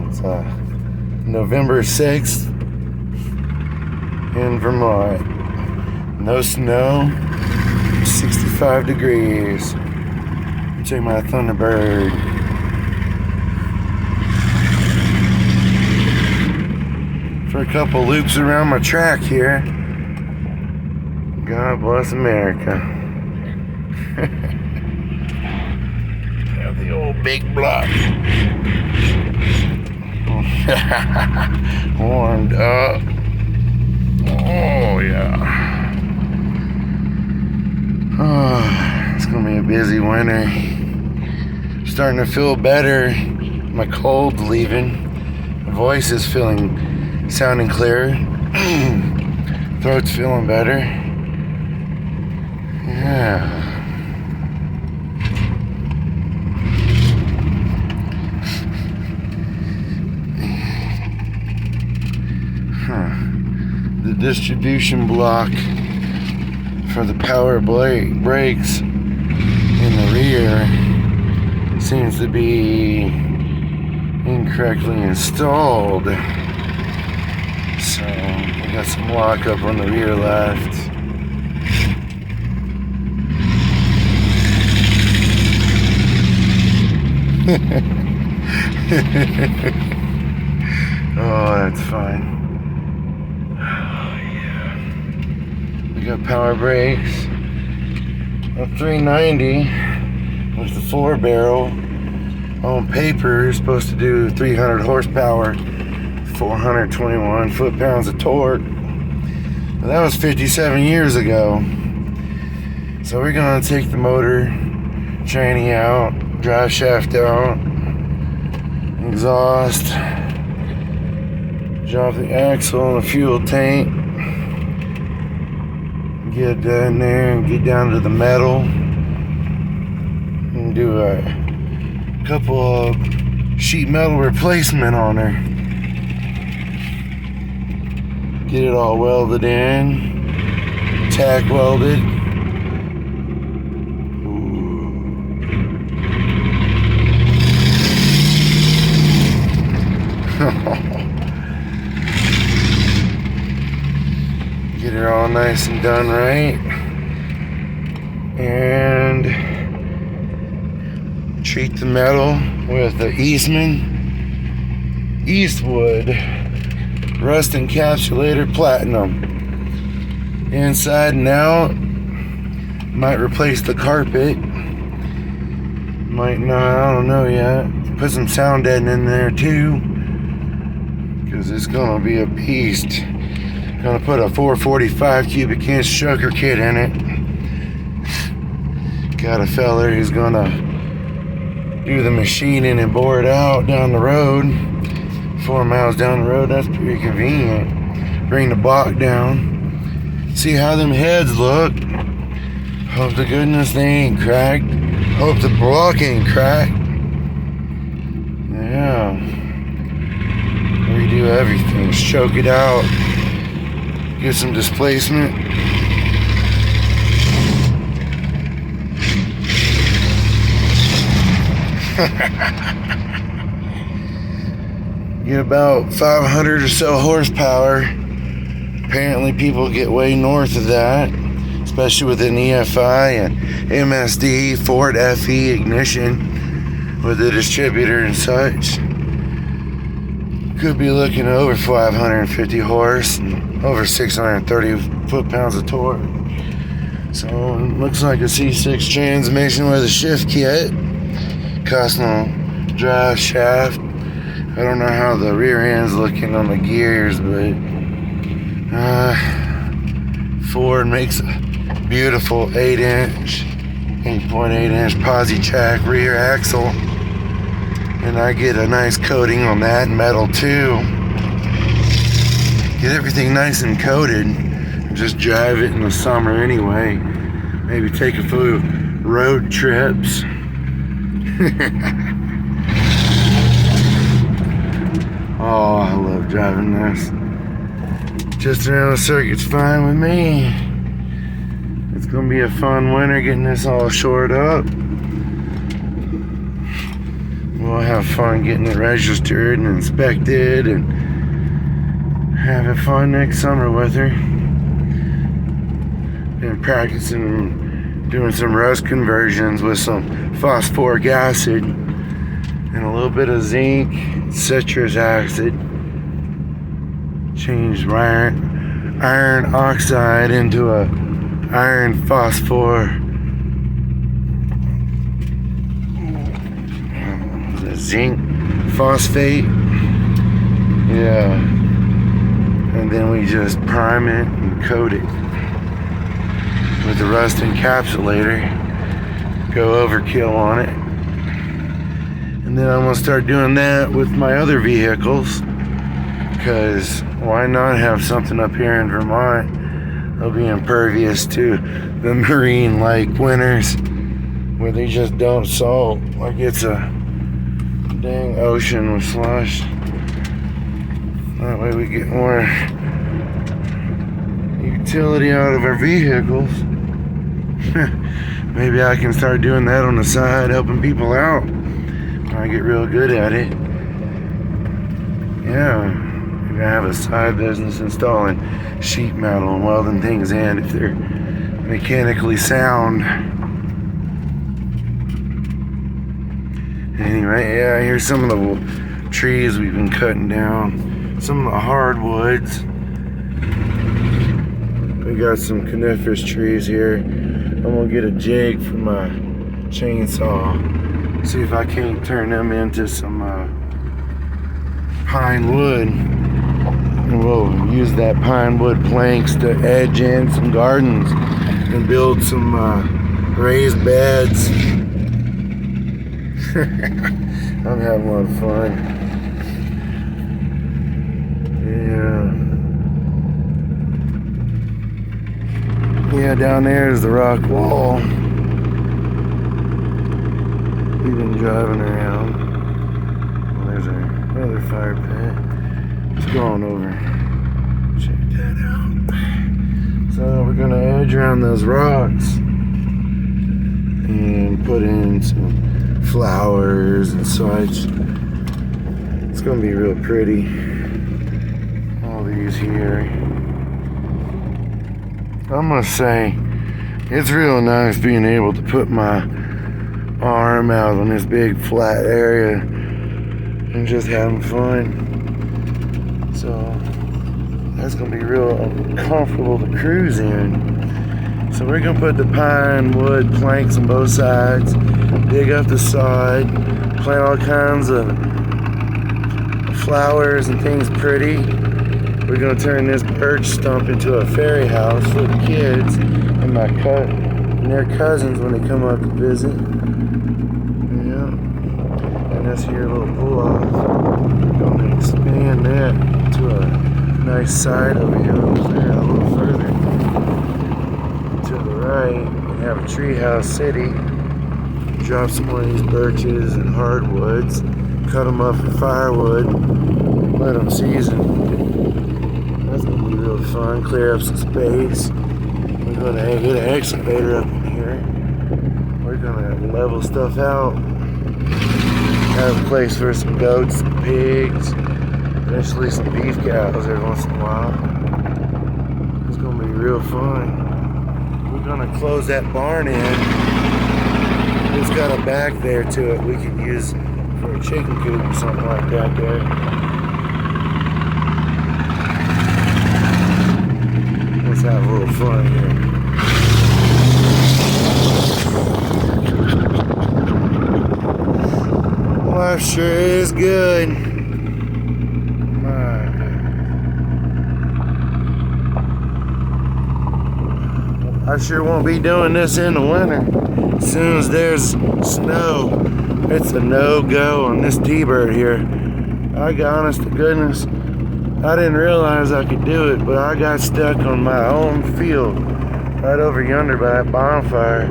It's November 6th in Vermont. No snow, 65 degrees. Check my Thunderbird. For a couple loops around my track here. God bless America. Have the old big block. Warmed up. Oh yeah. Oh, it's gonna be a busy winter. Starting to feel better. My cold's leaving. My voice is sounding clearer. Throat's feeling better. Yeah. The distribution block for the power brakes in the rear seems to be incorrectly installed. So we got some lockup on the rear left. Oh, that's fine. We got power brakes, a 390 with the 4-barrel. On paper, supposed to do 300 horsepower, 421 foot-pounds of torque. But that was 57 years ago. So we're gonna take the motor, tranny out, drive shaft out, exhaust, drop the axle and the fuel tank. Get down there and get down to the metal and do a couple of sheet metal replacement on her. Get it all welded in, tack welded. Get her all nice and done right, and treat the metal with the Eastwood Rust Encapsulator Platinum. Inside and out. Might replace the carpet. Might not, I don't know yet. Put some sound deadening in there too, because it's gonna be a beast. Gonna put a 445 cubic inch choker kit in it. Got a feller who's gonna do the machining and bore it out down the road. 4 miles down the road, that's pretty convenient. Bring the block down. See how them heads look. Hope to goodness they ain't cracked. Hope the block ain't cracked. Yeah. Redo everything. Choke it out. Get some displacement. Get about 500 or so horsepower. Apparently people get way north of that, especially with an EFI and MSD, Ford FE ignition with the distributor and such. Could be looking at over 550 horse and over 630 foot-pounds of torque. So it looks like a C6 transmission with a shift kit. Custom drive shaft. I don't know how the rear end's looking on the gears, but Ford makes a beautiful 8.8-inch posi track rear axle. And I get a nice coating on that metal too. Get everything nice and coated. Just drive it in the summer anyway. Maybe take a few road trips. Oh, I love driving this. Just around the circuit's fine with me. It's gonna be a fun winter getting this all shored up. We'll have fun getting it registered and inspected and having fun next summer with her. Been practicing doing some rust conversions with some phosphoric acid and a little bit of zinc, citrus acid. Changed my iron oxide into a iron phosphor. Zinc phosphate. Yeah. And then we just prime it and coat it with the rust encapsulator. Go overkill on it. And then I'm gonna start doing that with my other vehicles, because why not have something up here in Vermont that'll be impervious to the marine-like winters where they just don't salt like it's a dang ocean with slush. That way we get more utility out of our vehicles. Maybe I can start doing that on the side, helping people out when I get real good at it. Yeah, maybe I have a side business installing sheet metal and welding things in if they're mechanically sound. Anyway, yeah, here's some of the trees we've been cutting down. Some of the hardwoods. We got some coniferous trees here. I'm gonna get a jig for my chainsaw. See if I can't turn them into some pine wood. And we'll use that pine wood planks to edge in some gardens and build some raised beds. I'm having a lot of fun. Yeah, down there is the rock wall. We've been driving around. Well, there's our other fire pit. Let's go on over. Check that out. So we're gonna edge around those rocks and put in some flowers and such. It's gonna be real pretty. All these here. I must say, it's real nice being able to put my arm out on this big flat area and just having fun. So that's gonna be real comfortable to cruise in. So we're gonna put the pine wood planks on both sides, dig up the side, plant all kinds of flowers and things pretty. We're gonna turn this birch stump into a fairy house for the kids and their cousins when they come up to visit. Yeah. And this here little pull off. We're gonna expand that to a nice side over here over there a little further. To the right, and have a treehouse city. Drop some more of these birches and hardwoods, cut them up for firewood, let them season. That's gonna be real fun. Clear up some space. We're gonna get an excavator up in here. We're gonna level stuff out. Have a place for some goats and pigs. Eventually some beef cows every once in a while. It's gonna be real fun. We're gonna close that barn in. It's got a back there to it we can use for a chicken coop or something like that there. Let's have a little fun here. Life sure is good. I sure won't be doing this in the winter. As soon as there's snow, it's a no-go on this T-Bird here. I got, honest to goodness, I didn't realize I could do it, but I got stuck on my own field right over yonder by that bonfire.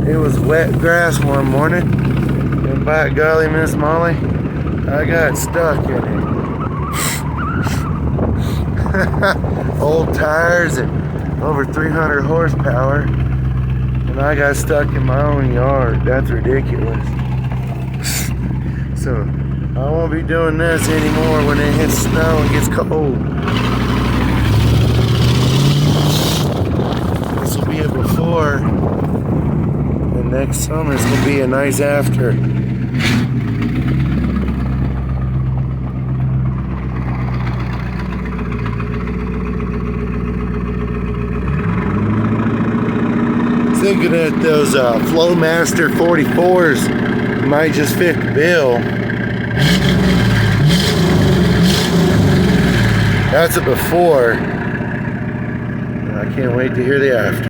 It was wet grass one morning, and by golly, Miss Molly, I got stuck in it. Old tires and over 300 horsepower, and I got stuck in my own yard. That's ridiculous. So I won't be doing this anymore when it hits snow and gets cold. This will be a before, and next summer's gonna be a nice after. Thinking that those Flowmaster 44s might just fit the bill. That's a before. I can't wait to hear the after.